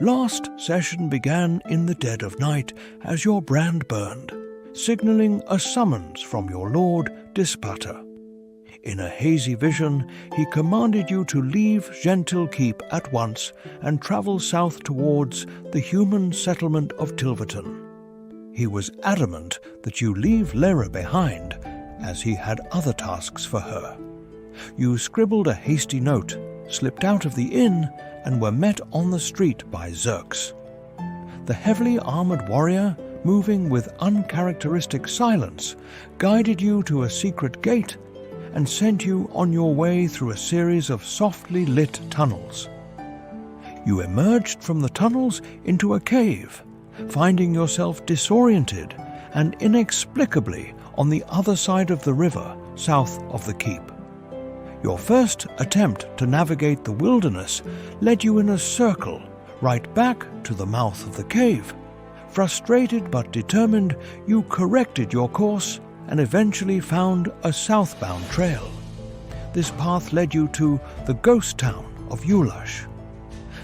Last session began in the dead of night as your brand burned, signalling a summons from your lord Dispata. In a hazy vision, he commanded you to leave Gentil Keep at once and travel south towards the human settlement of Tilverton. He was adamant that you leave Lyra behind, as he had other tasks for her. You scribbled a hasty note, slipped out of the inn, and were met on the street by Xerxes. The heavily armored warrior, moving with uncharacteristic silence, guided you to a secret gate and sent you on your way through a series of softly lit tunnels. You emerged from the tunnels into a cave, finding yourself disoriented and inexplicably on the other side of the river south of the keep. Your first attempt to navigate the wilderness led you in a circle right back to the mouth of the cave. Frustrated but determined, you corrected your course and eventually found a southbound trail. This path led you to the ghost town of Ulash.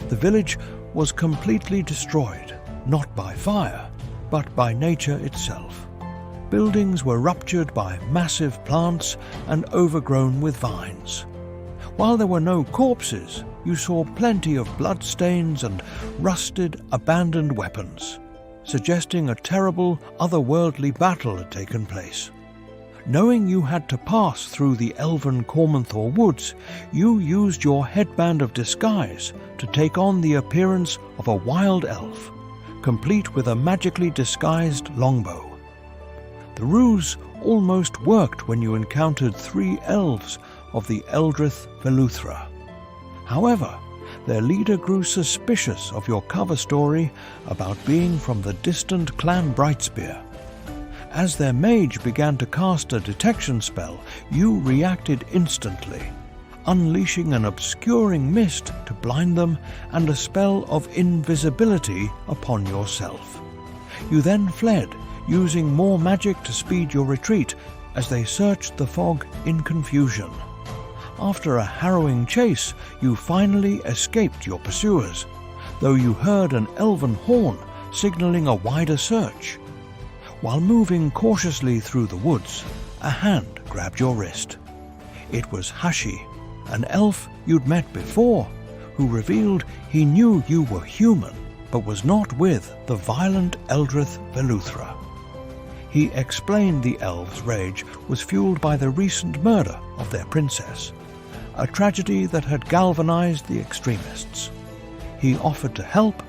The village was completely destroyed, not by fire, but by nature itself. Buildings were ruptured by massive plants and overgrown with vines. While there were no corpses, you saw plenty of bloodstains and rusted, abandoned weapons, suggesting a terrible, otherworldly battle had taken place. Knowing you had to pass through the elven Cormanthor woods, you used your headband of disguise to take on the appearance of a wild elf, complete with a magically disguised longbow. The ruse almost worked when you encountered 3 elves of the Eldrith Veluthra. However, their leader grew suspicious of your cover story about being from the distant clan Brightspear. As their mage began to cast a detection spell, you reacted instantly, unleashing an obscuring mist to blind them and a spell of invisibility upon yourself. You then fled, using more magic to speed your retreat as they searched the fog in confusion. After a harrowing chase, you finally escaped your pursuers, though you heard an elven horn signaling a wider search. While moving cautiously through the woods, a hand grabbed your wrist. It was Hashi, an elf you'd met before, who revealed he knew you were human, but was not with the violent Eldrith Veluthra. He explained the elves' rage was fueled by the recent murder of their princess, a tragedy that had galvanized the extremists. He offered to help,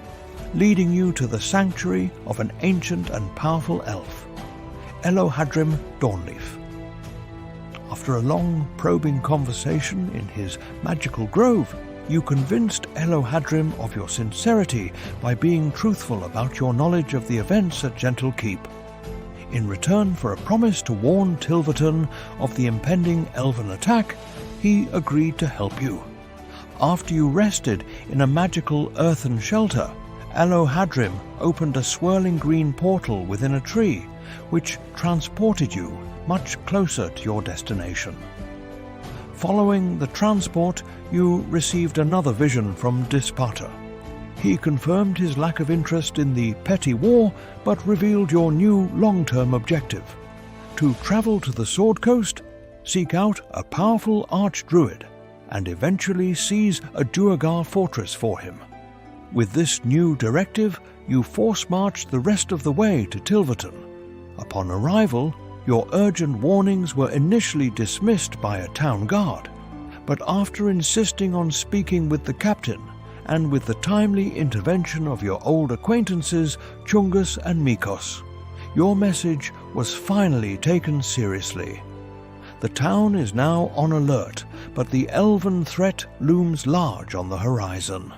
leading you to the sanctuary of an ancient and powerful elf, Elohadrim Dawnleaf. After a long, probing conversation in his magical grove, you convinced Elohadrim of your sincerity by being truthful about your knowledge of the events at Gentil Keep. In return for a promise to warn Tilverton of the impending elven attack, he agreed to help you. After you rested in a magical earthen shelter, Elohadrim opened a swirling green portal within a tree, which transported you much closer to your destination. Following the transport, you received another vision from Dispata. He confirmed his lack of interest in the petty war, but revealed your new long-term objective: to travel to the Sword Coast, seek out a powerful archdruid, and eventually seize a Duergar fortress for him. With this new directive, you force-marched the rest of the way to Tilverton. Upon arrival, your urgent warnings were initially dismissed by a town guard, but after insisting on speaking with the captain, and with the timely intervention of your old acquaintances, Chungus and Mikos, your message was finally taken seriously. The town is now on alert, but the elven threat looms large on the horizon.